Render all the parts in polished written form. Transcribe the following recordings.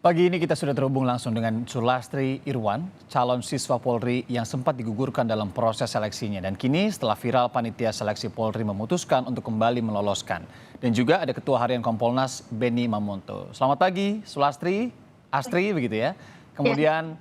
Pagi ini kita sudah terhubung langsung dengan Sulastri Irwan, calon siswa Polri yang sempat digugurkan dalam proses seleksinya. Dan kini setelah viral panitia seleksi Polri memutuskan untuk kembali meloloskan. Dan juga ada Ketua Harian Kompolnas Beni Mamonto. Selamat pagi Sulastri, Astri begitu ya. Ya, Kemudian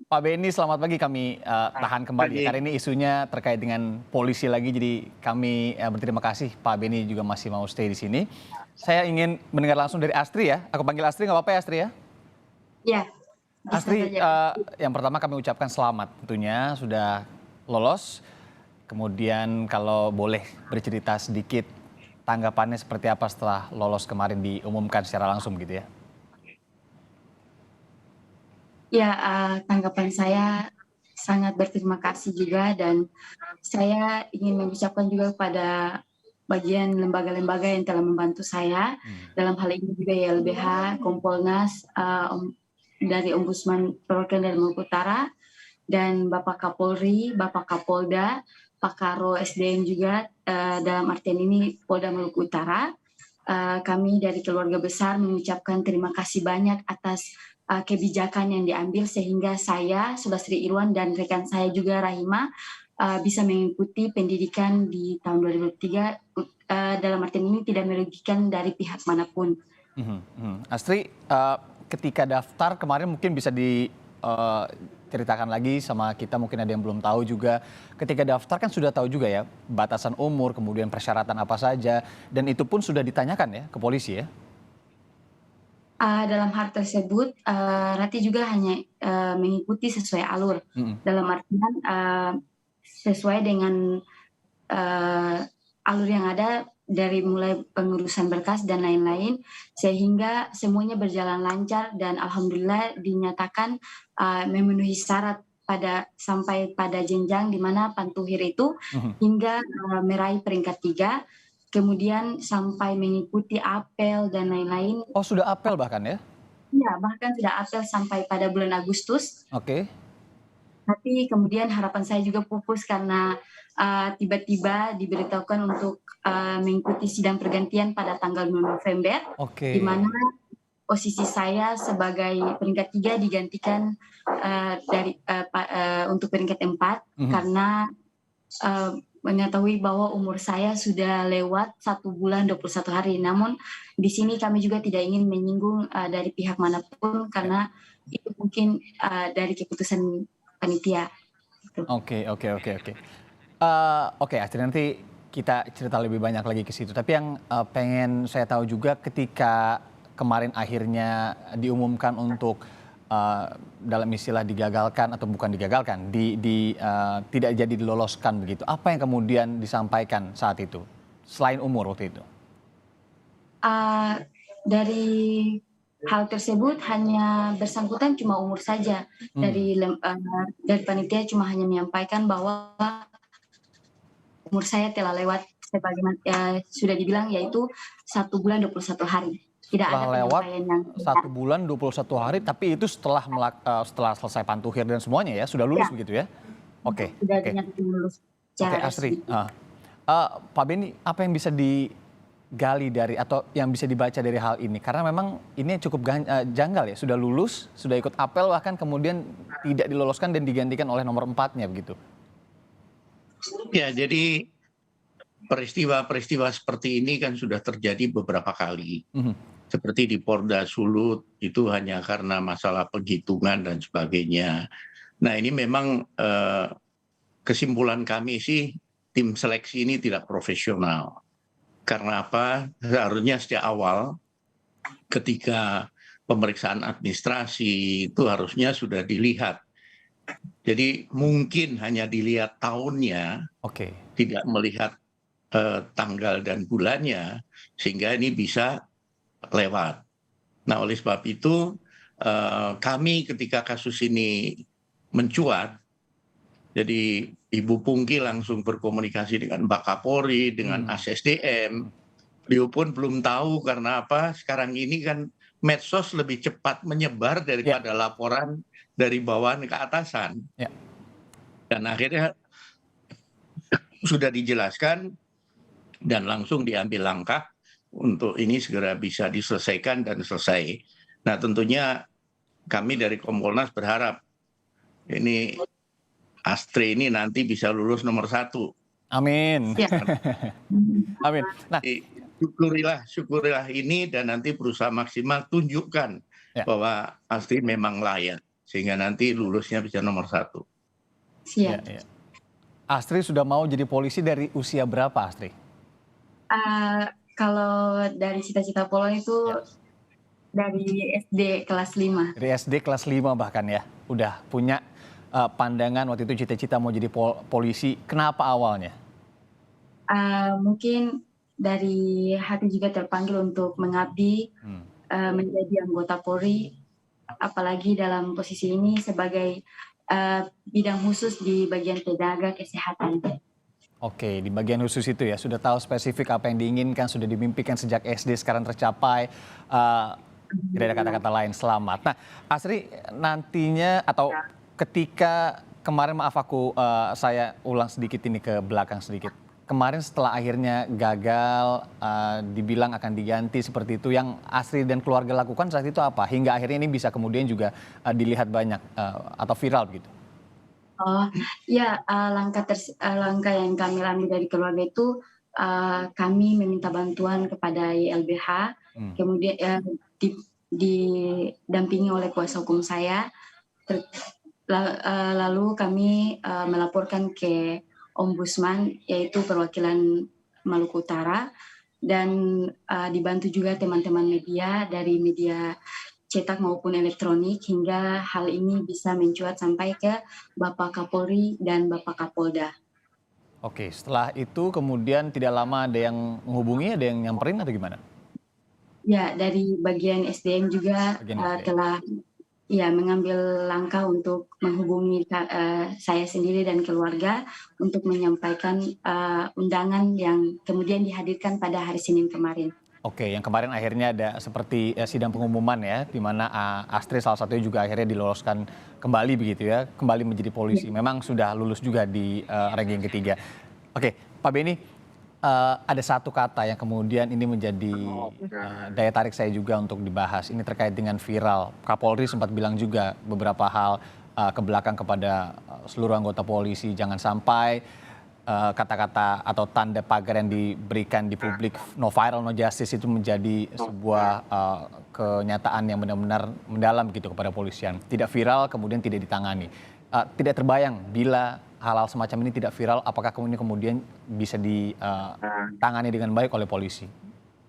Pak Beni, selamat pagi, kami tahan kembali ya. Pagi. Karena ini isunya terkait dengan polisi lagi, jadi kami berterima kasih Pak Beni juga masih mau stay di sini. Saya ingin mendengar langsung dari Astri ya. Aku panggil Astri, nggak apa-apa ya Astri ya? ya, bisa Astri, saja. yang pertama kami ucapkan selamat tentunya sudah lolos. Kemudian kalau boleh bercerita sedikit tanggapannya seperti apa setelah lolos kemarin diumumkan secara langsung gitu ya. Ya, tanggapan saya sangat berterima kasih juga dan saya ingin mengucapkan juga kepada bagian lembaga-lembaga yang telah membantu saya dalam hal ini juga YLBH, Kompolnas, dari Ombudsman Perwakilan dari Maluku Utara dan Bapak Kapolri, Bapak Kapolda, Pak Karo SDM juga dalam artian ini Polda Maluku Utara. Kami dari keluarga besar mengucapkan terima kasih banyak atas kebijakan yang diambil sehingga saya, Sulastri Irwan dan rekan saya juga Rahima bisa mengikuti pendidikan di tahun 2023 dalam artian ini tidak merugikan dari pihak manapun. Astri, ketika daftar kemarin mungkin bisa diceritakan lagi sama kita, mungkin ada yang belum tahu juga. Ketika daftar kan sudah tahu juga ya batasan umur, kemudian persyaratan apa saja, dan itu pun sudah ditanyakan ya ke polisi ya? Dalam hal tersebut, Rati juga hanya mengikuti sesuai alur. Dalam artian sesuai dengan alur yang ada dari mulai pengurusan berkas dan lain-lain, sehingga semuanya berjalan lancar dan alhamdulillah dinyatakan memenuhi syarat sampai pada jenjang di mana Pantuhir itu hingga meraih peringkat 3. Kemudian sampai mengikuti apel dan lain-lain. Oh, sudah apel bahkan ya? Ya, bahkan sudah apel sampai pada bulan Agustus. Oke. Tapi kemudian harapan saya juga pupus karena tiba-tiba diberitahukan untuk mengikuti sidang pergantian pada tanggal 2 November. Oke. Di mana posisi saya sebagai peringkat 3 digantikan untuk peringkat 4 karena mengetahui bahwa umur saya sudah lewat 1 bulan 21 hari. Namun di sini kami juga tidak ingin menyinggung dari pihak manapun karena itu mungkin dari keputusan panitia. Oke. Oke, Astri, nanti kita cerita lebih banyak lagi ke situ. Tapi yang pengen saya tahu juga ketika kemarin akhirnya diumumkan untuk dalam istilah digagalkan atau bukan digagalkan, tidak jadi diloloskan begitu. Apa yang kemudian disampaikan saat itu selain umur waktu itu? Dari hal tersebut hanya bersangkutan cuma umur saja. Dari panitia cuma hanya menyampaikan bahwa umur saya telah lewat sebagaimana sudah dibilang yaitu 1 bulan 21 hari. Tidak ada Lewat penyampaian yang 1 bulan 21 hari, tapi itu setelah selesai Pantuhir dan semuanya ya, sudah lulus begitu ya? Oke. Sudah dinyatakan lulus. Oke, Astri. Pak Beni, apa yang bisa digali dari atau yang bisa dibaca dari hal ini? Karena memang ini cukup janggal ya, sudah lulus, sudah ikut apel, bahkan kemudian tidak diloloskan dan digantikan oleh nomor 4-nya begitu. Ya, jadi peristiwa-peristiwa seperti ini kan sudah terjadi beberapa kali. Seperti di Polda Sulut itu hanya karena masalah penghitungan dan sebagainya. Nah, ini memang kesimpulan kami sih tim seleksi ini tidak profesional. Karena apa? Seharusnya sejak awal ketika pemeriksaan administrasi itu harusnya sudah dilihat. Jadi mungkin hanya dilihat tahunnya, tidak melihat tanggal dan bulannya, sehingga ini bisa lewat. Nah, oleh sebab itu kami ketika kasus ini mencuat, jadi Ibu Pungki langsung berkomunikasi dengan Pak Kapolri, dengan ASSDM. Beliau pun belum tahu karena apa, sekarang ini kan medsos lebih cepat menyebar daripada laporan dari bawahan ke atasan. Dan akhirnya sudah dijelaskan dan langsung diambil langkah untuk ini segera bisa diselesaikan dan selesai. Nah tentunya kami dari Kompolnas berharap ini Astri ini nanti bisa lulus nomor 1. Amin. Ya. Amin. Nah, Syukurilah ini dan nanti berusaha maksimal tunjukkan ya. bahwa Astri memang layak sehingga nanti lulusnya bisa nomor 1. Siap. Ya. Astri sudah mau jadi polisi dari usia berapa, Astri? Kalau dari cita-cita Polo itu dari SD kelas 5. Dari SD kelas 5 bahkan ya, udah punya pandangan waktu itu cita-cita mau jadi polisi. Kenapa awalnya? Mungkin dari hati juga terpanggil untuk mengabdi, menjadi anggota Polri, apalagi dalam posisi ini sebagai bidang khusus di bagian tenaga kesehatan. Oke, di bagian khusus itu ya, sudah tahu spesifik apa yang diinginkan, sudah dimimpikan sejak SD, sekarang tercapai. Tidak ada kata-kata lain, selamat. Nah, Astri nantinya atau ketika kemarin, maaf saya ulang sedikit ini ke belakang sedikit. Kemarin setelah akhirnya gagal, dibilang akan diganti seperti itu, yang Astri dan keluarga lakukan saat itu apa? Hingga akhirnya ini bisa kemudian juga dilihat banyak atau viral begitu. Oh ya, langkah yang kami ambil dari keluarga itu, kami meminta bantuan kepada YLBH, kemudian didampingi oleh kuasa hukum saya, lalu kami melaporkan ke Ombudsman, yaitu perwakilan Maluku Utara, dan dibantu juga teman-teman media dari media cetak maupun elektronik, hingga hal ini bisa mencuat sampai ke Bapak Kapolri dan Bapak Kapolda. Oke, setelah itu kemudian tidak lama ada yang menghubungi, ada yang nyamperin atau gimana? Ya, dari bagian SDM juga telah mengambil langkah untuk menghubungi saya sendiri dan keluarga untuk menyampaikan undangan yang kemudian dihadirkan pada hari Senin kemarin. Oke, yang kemarin akhirnya ada seperti sidang pengumuman ya, di mana Astri salah satunya juga akhirnya diloloskan kembali begitu ya, kembali menjadi polisi. Memang sudah lulus juga di ranking ketiga. Oke, Pak Beni, ada satu kata yang kemudian ini menjadi daya tarik saya juga untuk dibahas. Ini terkait dengan viral. Kapolri sempat bilang juga beberapa hal ke belakang kepada seluruh anggota polisi, jangan sampai kata-kata atau tanda pagar yang diberikan di publik, no viral no justice, itu menjadi sebuah kenyataan yang benar-benar mendalam gitu kepada polisian. Tidak viral kemudian tidak ditangani. Tidak terbayang bila hal-hal semacam ini tidak viral, apakah kemudian bisa ditangani dengan baik oleh polisi.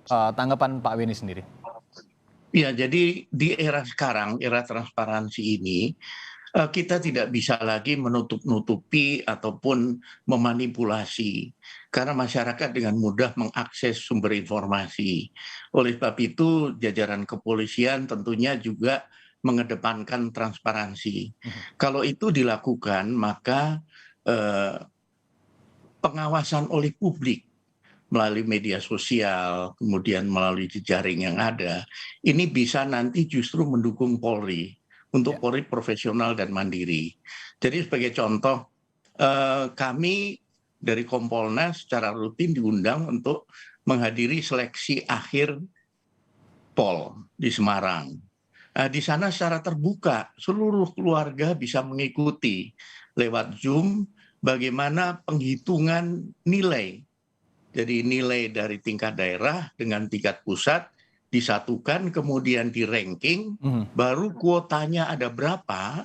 Tanggapan Pak Beni sendiri? Ya, jadi di era sekarang, era transparansi ini, kita tidak bisa lagi menutup-nutupi ataupun memanipulasi karena masyarakat dengan mudah mengakses sumber informasi. Oleh sebab itu jajaran kepolisian tentunya juga mengedepankan transparansi. Kalau itu dilakukan maka pengawasan oleh publik melalui media sosial, kemudian melalui jejaring yang ada, ini bisa nanti justru mendukung Polri untuk Polri profesional dan mandiri. Jadi sebagai contoh, kami dari Kompolnas secara rutin diundang untuk menghadiri seleksi akhir Pol di Semarang. Di sana secara terbuka seluruh keluarga bisa mengikuti lewat Zoom bagaimana penghitungan nilai. Jadi nilai dari tingkat daerah dengan tingkat pusat disatukan, kemudian di ranking, baru kuotanya ada berapa,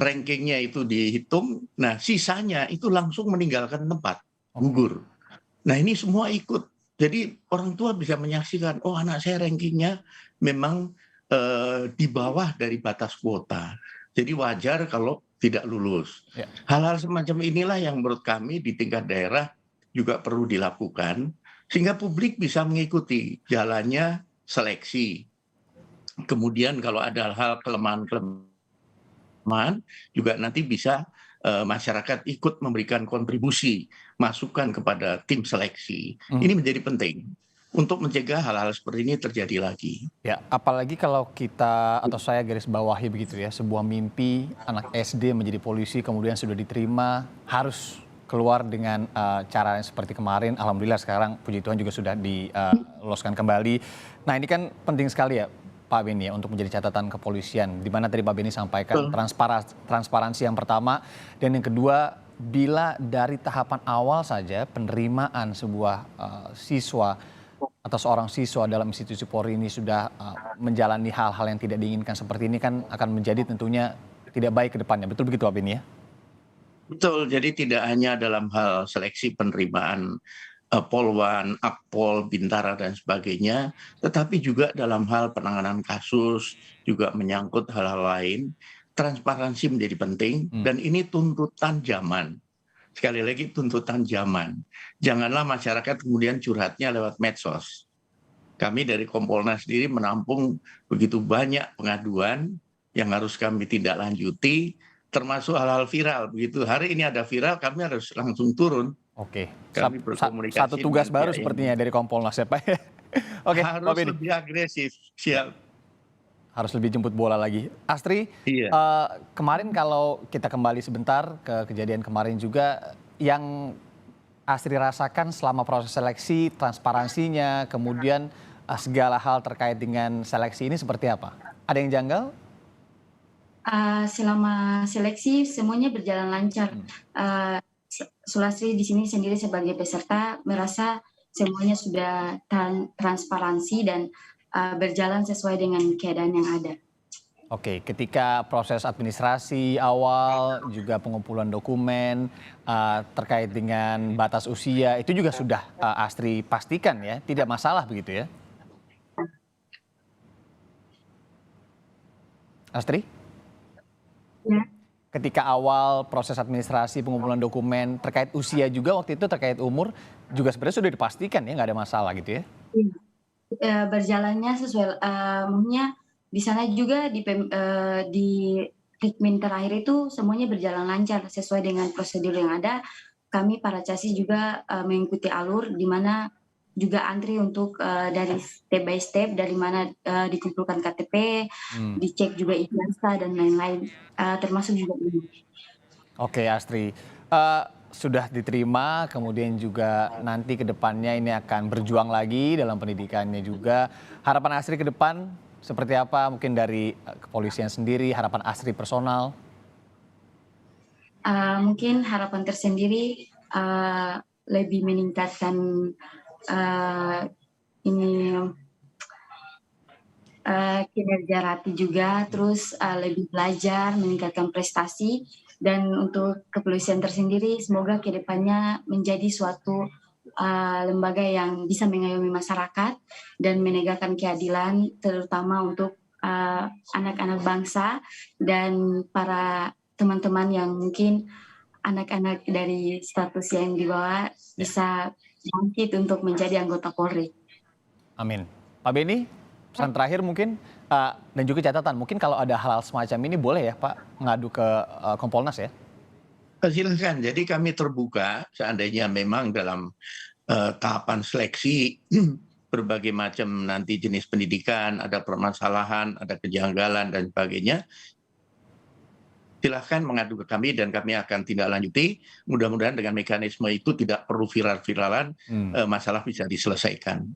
rankingnya itu dihitung, nah sisanya itu langsung meninggalkan tempat, gugur. Nah ini semua ikut, jadi orang tua bisa menyaksikan, oh anak saya rankingnya memang di bawah dari batas kuota, jadi wajar kalau tidak lulus. Hal-hal semacam inilah yang menurut kami di tingkat daerah juga perlu dilakukan, sehingga publik bisa mengikuti jalannya seleksi. Kemudian kalau ada hal kelemahan juga nanti bisa masyarakat ikut memberikan kontribusi, masukan kepada tim seleksi. Ini menjadi penting untuk mencegah hal-hal seperti ini terjadi lagi. Ya, apalagi kalau kita atau saya garis bawahi begitu ya, sebuah mimpi anak SD menjadi polisi kemudian sudah diterima, harus keluar dengan cara yang seperti kemarin. Alhamdulillah sekarang puji Tuhan juga sudah diloloskan kembali. Nah ini kan penting sekali ya, Pak Beni ya untuk menjadi catatan kepolisian. Di mana tadi Pak Beni sampaikan Betul. transparansi yang pertama, dan yang kedua, bila dari tahapan awal saja penerimaan sebuah siswa atau seorang siswa dalam institusi Polri ini sudah menjalani hal-hal yang tidak diinginkan seperti ini, kan akan menjadi tentunya tidak baik ke depannya. Betul begitu Pak Beni ya? Betul, jadi tidak hanya dalam hal seleksi penerimaan Polwan, Akpol, Bintara dan sebagainya, tetapi juga dalam hal penanganan kasus, juga menyangkut hal-hal lain. Transparansi menjadi penting dan ini tuntutan zaman. Sekali lagi tuntutan zaman. Janganlah masyarakat kemudian curhatnya lewat medsos. Kami dari Kompolnas sendiri menampung begitu banyak pengaduan yang harus kami tindak lanjuti, termasuk hal-hal viral. Begitu hari ini ada viral, kami harus langsung turun. Oke, Kami berkomunikasi satu tugas dengan baru pihak sepertinya yang dari Kompolnas ya Pak. Oke, Pak harus Beni. lebih agresif. Siap. Harus lebih jemput bola lagi. Astri, Iya. kemarin kalau kita kembali sebentar ke kejadian kemarin juga, yang Astri rasakan selama proses seleksi, transparansinya, kemudian segala hal terkait dengan seleksi ini seperti apa? Ada yang janggal? Selama seleksi semuanya berjalan lancar. Sulastri di sini sendiri sebagai peserta merasa semuanya sudah transparansi dan berjalan sesuai dengan keadaan yang ada. Oke, ketika proses administrasi awal, juga pengumpulan dokumen terkait dengan batas usia, itu juga sudah Astri pastikan ya, tidak masalah begitu ya? Astri? Ya. Ketika awal proses administrasi pengumpulan dokumen terkait usia juga waktu itu, terkait umur juga sebenarnya sudah dipastikan ya, nggak ada masalah gitu ya? Berjalannya sesuai, maksudnya di sana juga di Rikmin terakhir itu semuanya berjalan lancar sesuai dengan prosedur yang ada. Kami para casis juga mengikuti alur di mana juga antri untuk dari step by step, dari mana dikumpulkan KTP, dicek juga ijazah dan lain-lain, termasuk juga ini. Oke Astri, sudah diterima, kemudian juga nanti ke depannya ini akan berjuang lagi dalam pendidikannya juga. Harapan Astri ke depan seperti apa? Mungkin dari kepolisian sendiri, harapan Astri personal? Mungkin harapan tersendiri lebih meningkatkan kinerja Rati juga, terus lebih belajar, meningkatkan prestasi, dan untuk kepolisian tersendiri semoga kedepannya menjadi suatu lembaga yang bisa mengayomi masyarakat dan menegakkan keadilan, terutama untuk anak-anak bangsa dan para teman-teman yang mungkin anak-anak dari status yang di bawah bisa bangkit untuk menjadi anggota Polri. Amin. Pak Beni, pesan terakhir mungkin, dan juga catatan, mungkin kalau ada hal-hal semacam ini boleh ya Pak ngadu ke Kompolnas ya? Silahkan, jadi kami terbuka seandainya memang dalam tahapan seleksi berbagai macam nanti jenis pendidikan, ada permasalahan, ada kejanggalan dan sebagainya. Silahkan mengadu ke kami dan kami akan tindak lanjuti. Mudah-mudahan dengan mekanisme itu tidak perlu viral-viralan, masalah bisa diselesaikan.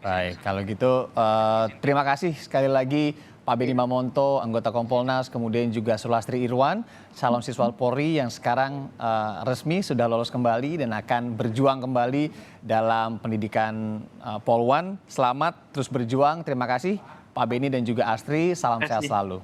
Baik, kalau gitu terima kasih sekali lagi Pak Beni Mamonto, anggota Kompolnas, kemudian juga Sulastri Irwan, calon siswa Polri yang sekarang resmi sudah lolos kembali dan akan berjuang kembali dalam pendidikan Polwan. Selamat terus berjuang, terima kasih Pak Beni dan juga Astri, salam sehat selalu.